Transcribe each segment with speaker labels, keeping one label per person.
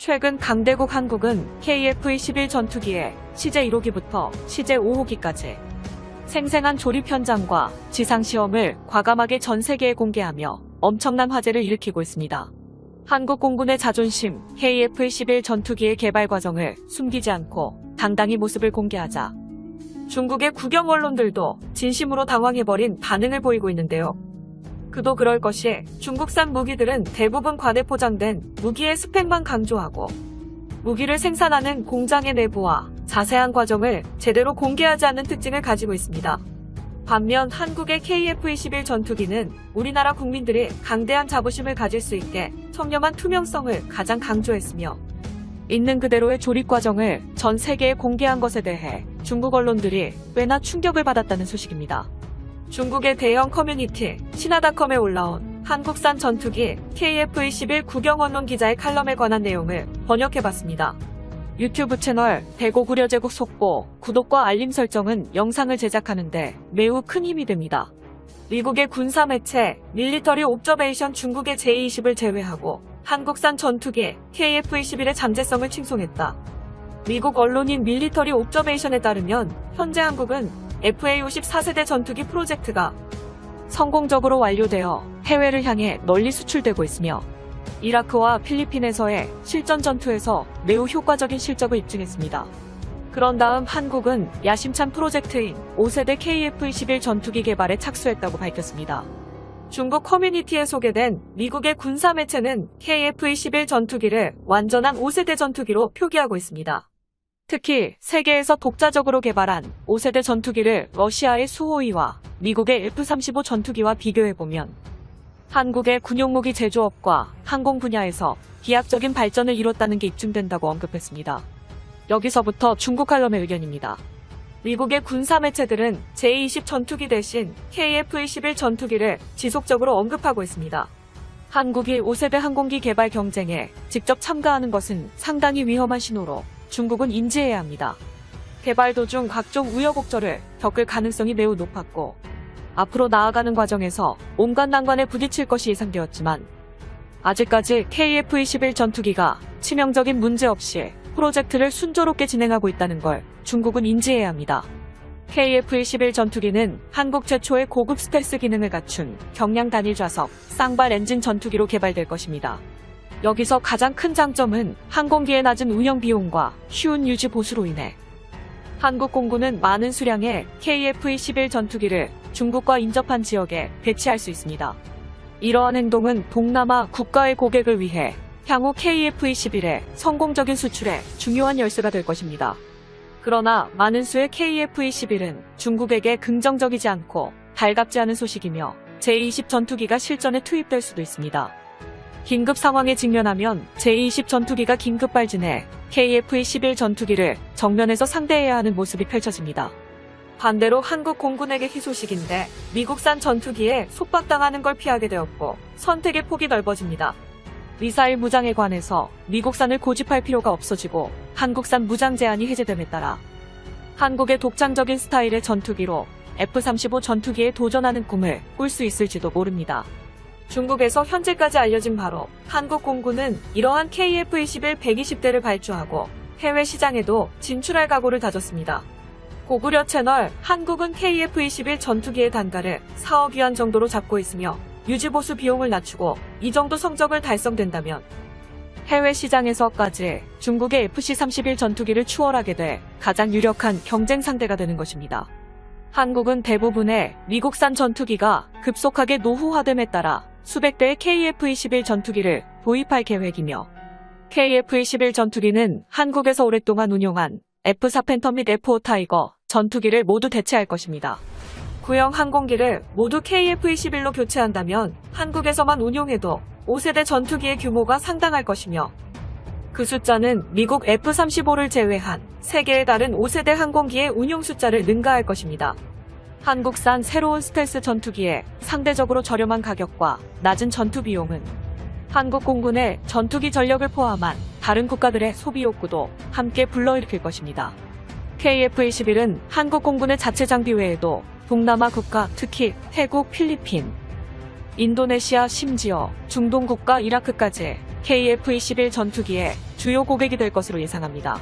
Speaker 1: 최근 강대국 한국은 KF-21 전투기의 시제 1호기부터 시제 5호기까지 생생한 조립 현장과 지상시험을 과감하게 전 세계에 공개하며 엄청난 화제를 일으키고 있습니다. 한국 공군의 자존심, KF-21 전투기의 개발 과정을 숨기지 않고 당당히 모습을 공개하자 중국의 국영 언론들도 진심으로 당황해버린 반응을 보이고 있는데요. 그도 그럴 것이 중국산 무기들은 대부분 과대 포장된 무기의 스펙만 강조하고 무기를 생산하는 공장의 내부와 자세한 과정을 제대로 공개하지 않는 특징을 가지고 있습니다. 반면 한국의 KF-21 전투기는 우리나라 국민들이 강대한 자부심을 가질 수 있게 청렴한 투명성을 가장 강조했으며 있는 그대로의 조립 과정을 전 세계에 공개한 것에 대해 중국 언론들이 꽤나 충격을 받았다는 소식입니다. 중국의 대형 커뮤니티 신화닷컴에 올라온 한국산 전투기 KF-21 국영 언론 기자의 칼럼에 관한 내용을 번역해봤습니다. 유튜브 채널 대고구려제국 속보, 구독과 알림 설정은 영상을 제작하는데 매우 큰 힘이 됩니다. 미국의 군사 매체 밀리터리 옵저베이션 중국의 J-20을 제외하고 한국산 전투기 KF-21의 잠재성을 칭송했다. 미국 언론인 밀리터리 옵저베이션에 따르면 현재 한국은 FA-54세대 전투기 프로젝트가 성공적으로 완료되어 해외를 향해 널리 수출되고 있으며 이라크와 필리핀에서의 실전 전투에서 매우 효과적인 실적을 입증했습니다. 그런 다음 한국은 야심찬 프로젝트인 5세대 KF-21 전투기 개발에 착수했다고 밝혔습니다. 중국 커뮤니티에 소개된 미국의 군사 매체는 KF-21 전투기를 완전한 5세대 전투기로 표기하고 있습니다. 특히 세계에서 독자적으로 개발한 5세대 전투기를 러시아의 수호이와 미국의 F-35 전투기와 비교해보면 한국의 군용무기 제조업과 항공 분야에서飛躍적인 발전을 이뤘다는 게 입증된다고 언급했습니다. 여기서부터 중국 칼럼의 의견입니다. 미국의 군사 매체들은 J-20 전투기 대신 KF-21 전투기를 지속적으로 언급하고 있습니다. 한국이 5세대 항공기 개발 경쟁에 직접 참가하는 것은 상당히 위험한 신호로 중국은 인지해야 합니다. 개발 도중 각종 우여곡절을 겪을 가능성이 매우 높았고 앞으로 나아가는 과정에서 온갖 난관에 부딪힐 것이 예상되었지만 아직까지 KF-21 전투기가 치명적인 문제 없이 프로젝트를 순조롭게 진행하고 있다는 걸 중국은 인지해야 합니다. KF-21 전투기는 한국 최초의 고급 스텔스 기능을 갖춘 경량 단일 좌석 쌍발 엔진 전투기로 개발될 것입니다. 여기서 가장 큰 장점은 항공기의 낮은 운영 비용과 쉬운 유지 보수로 인해 한국 공군은 많은 수량의 KF-21 전투기를 중국과 인접한 지역에 배치할 수 있습니다. 이러한 행동은 동남아 국가의 고객을 위해 향후 KF-21의 성공적인 수출에 중요한 열쇠가 될 것입니다. 그러나 많은 수의 KF-21은 중국에게 긍정적이지 않고 달갑지 않은 소식이며 J-20 전투기가 실전에 투입될 수도 있습니다. 긴급 상황에 직면하면 J-20 전투기가 긴급 발진해 KF-21 전투기를 정면에서 상대해야 하는 모습이 펼쳐집니다. 반대로 한국 공군에게 희소식인데 미국산 전투기에 속박당하는 걸 피하게 되었고 선택의 폭이 넓어집니다. 미사일 무장에 관해서 미국산을 고집할 필요가 없어지고 한국산 무장 제한이 해제됨에 따라 한국의 독창적인 스타일의 전투기로 F-35 전투기에 도전하는 꿈을 꿀 수 있을지도 모릅니다. 중국에서 현재까지 알려진 바로 한국 공군은 이러한 KF-21 120대를 발주하고 해외 시장에도 진출할 각오를 다졌습니다. 고구려 채널 한국은 KF-21 전투기의 단가를 4억 위안 정도로 잡고 있으며 유지보수 비용을 낮추고 이 정도 성적을 달성된다면 해외 시장에서까지 중국의 FC-31 전투기를 추월하게 돼 가장 유력한 경쟁 상대가 되는 것입니다. 한국은 대부분의 미국산 전투기가 급속하게 노후화됨에 따라 수백 대의 KF-21 전투기를 도입할 계획이며 KF-21 전투기는 한국에서 오랫동안 운용한 F-4 팬텀 및 F-5 타이거 전투기를 모두 대체할 것입니다. 구형 항공기를 모두 KF-21로 교체한다면 한국에서만 운용해도 5세대 전투기의 규모가 상당할 것이며 그 숫자는 미국 F-35를 제외한 세계의 다른 5세대 항공기의 운용 숫자를 능가할 것입니다. 한국산 새로운 스텔스 전투기의 상대적으로 저렴한 가격과 낮은 전투 비용은 한국 공군의 전투기 전력을 포함한 다른 국가들의 소비 욕구도 함께 불러일으킬 것입니다. KF-21은 한국 공군의 자체 장비 외에도 동남아 국가, 특히 태국, 필리핀, 인도네시아, 심지어 중동 국가 이라크까지 KF-21 전투기에 주요 고객이 될 것으로 예상합니다.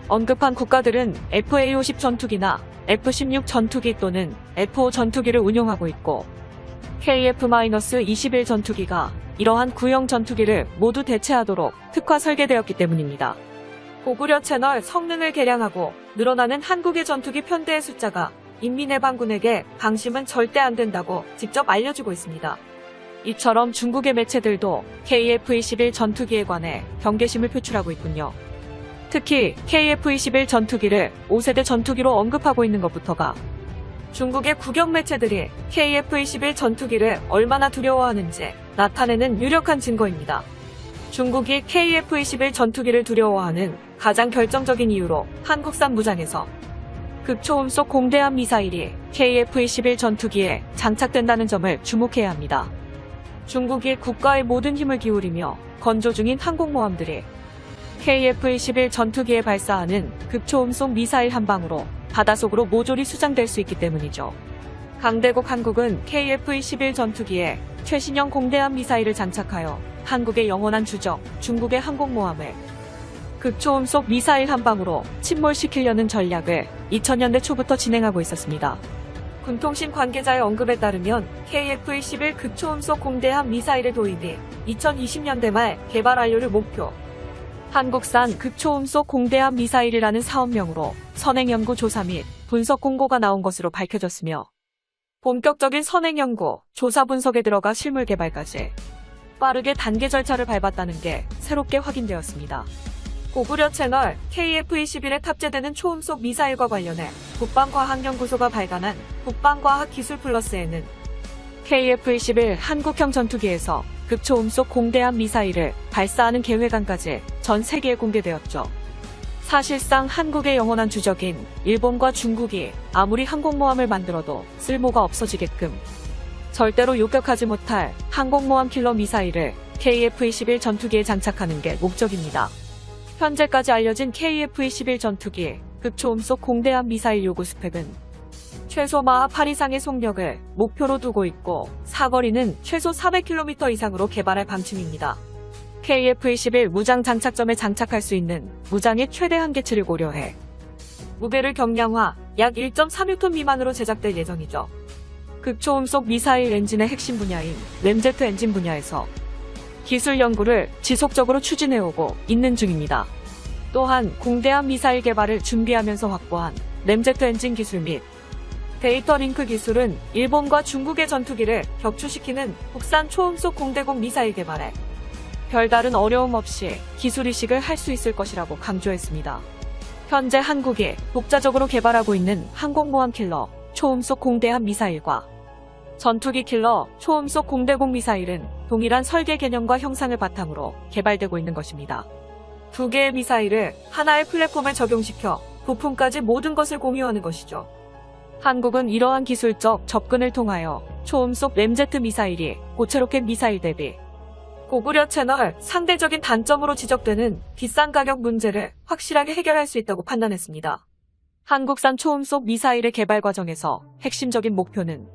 Speaker 1: 언급한 국가들은 FA-50 전투기나 F-16 전투기 또는 F-5 전투기를 운용하고 있고 KF-21 전투기가 이러한 구형 전투기를 모두 대체하도록 특화 설계되었기 때문입니다. 고구려 채널 성능을 개량하고 늘어나는 한국의 전투기 편대의 숫자가 인민해방군에게 방심은 절대 안 된다고 직접 알려주고 있습니다. 이처럼 중국의 매체들도 KF-21 전투기에 관해 경계심을 표출하고 있군요. 특히 KF-21 전투기를 5세대 전투기로 언급하고 있는 것부터가 중국의 국영 매체들이 KF-21 전투기를 얼마나 두려워하는지 나타내는 유력한 증거입니다. 중국이 KF-21 전투기를 두려워하는 가장 결정적인 이유로 한국산 무장에서 극초음속 공대함 미사일이 KF-21 전투기에 장착된다는 점을 주목해야 합니다. 중국이 국가의 모든 힘을 기울이며 건조 중인 항공모함들이 KF-21 전투기에 발사하는 극초음속 미사일 한 방으로 바닷속으로 모조리 수장될 수 있기 때문이죠. 강대국 한국은 KF-21 전투기에 최신형 공대함 미사일을 장착하여 한국의 영원한 주적, 중국의 항공모함을 극초음속 미사일 한 방으로 침몰시키려는 전략을 2000년대 초부터 진행하고 있었습니다. 군통신 관계자의 언급에 따르면 KF-21 극초음속 공대함 미사일의 도입이 2020년대 말 개발 완료를 목표. 한국산 극초음속 공대함 미사일이라는 사업명으로 선행연구 조사 및 분석 공고가 나온 것으로 밝혀졌으며 본격적인 선행연구, 조사 분석에 들어가 실물 개발까지 빠르게 단계 절차를 밟았다는 게 새롭게 확인되었습니다. 고구려 채널 KF-21에 탑재되는 초음속 미사일과 관련해 국방과학연구소가 발간한 국방과학기술 플러스에는 KF-21 한국형 전투기에서 극초음속 공대함 미사일을 발사하는 계획안까지 전 세계에 공개되었죠. 사실상 한국의 영원한 주적인 일본과 중국이 아무리 항공모함을 만들어도 쓸모가 없어지게끔 절대로 요격하지 못할 항공모함 킬러 미사일을 KF-21 전투기에 장착하는 게 목적입니다. 현재까지 알려진 KF-21 전투기 극초음속 공대함 미사일 요구 스펙은 최소 마하 8 이상의 속력을 목표로 두고 있고 사거리는 최소 400km 이상으로 개발할 방침입니다. KF-21 무장 장착점에 장착할 수 있는 무장의 최대 한계치를 고려해 무게를 경량화 약 1.36톤 미만으로 제작될 예정이죠. 극초음속 미사일 엔진의 핵심 분야인 램제트 엔진 분야에서 기술 연구를 지속적으로 추진해오고 있는 중입니다. 또한 공대함 미사일 개발을 준비하면서 확보한 램제트 엔진 기술 및 데이터 링크 기술은 일본과 중국의 전투기를 격추시키는 국산 초음속 공대공 미사일 개발에 별다른 어려움 없이 기술 이식을 할 수 있을 것이라고 강조했습니다. 현재 한국이 독자적으로 개발하고 있는 항공모함 킬러 초음속 공대함 미사일과 전투기 킬러 초음속 공대공 미사일은 동일한 설계 개념과 형상을 바탕으로 개발되고 있는 것입니다. 두 개의 미사일을 하나의 플랫폼에 적용시켜 부품까지 모든 것을 공유하는 것이죠. 한국은 이러한 기술적 접근을 통하여 초음속 램제트 미사일이 고체 로켓 미사일 대비 고구려 채널 상대적인 단점으로 지적되는 비싼 가격 문제를 확실하게 해결할 수 있다고 판단했습니다. 한국산 초음속 미사일의 개발 과정에서 핵심적인 목표는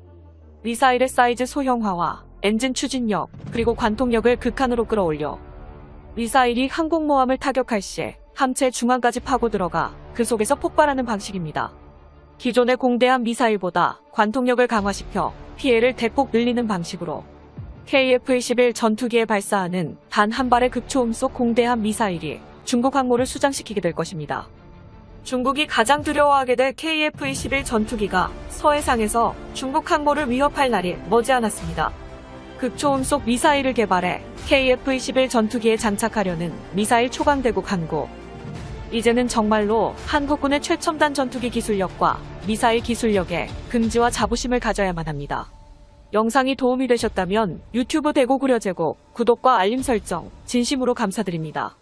Speaker 1: 미사일의 사이즈 소형화와 엔진 추진력 그리고 관통력을 극한으로 끌어올려 미사일이 항공모함을 타격할 시 함체 중앙까지 파고 들어가 그 속에서 폭발하는 방식입니다. 기존의 공대함 미사일보다 관통력을 강화시켜 피해를 대폭 늘리는 방식으로 KF-21 전투기에 발사하는 단 한 발의 극초음속 공대함 미사일이 중국 항모를 수장시키게 될 것입니다. 중국이 가장 두려워하게 될 KF-21 전투기가 서해상에서 중국 항모를 위협할 날이 머지않았습니다. 극초음속 미사일을 개발해 KF-21 전투기에 장착하려는 미사일 초강대국 한국. 이제는 정말로 한국군의 최첨단 전투기 기술력과 미사일 기술력에 긍지와 자부심을 가져야만 합니다. 영상이 도움이 되셨다면 유튜브 대고구려 제국 구독과 알림 설정 진심으로 감사드립니다.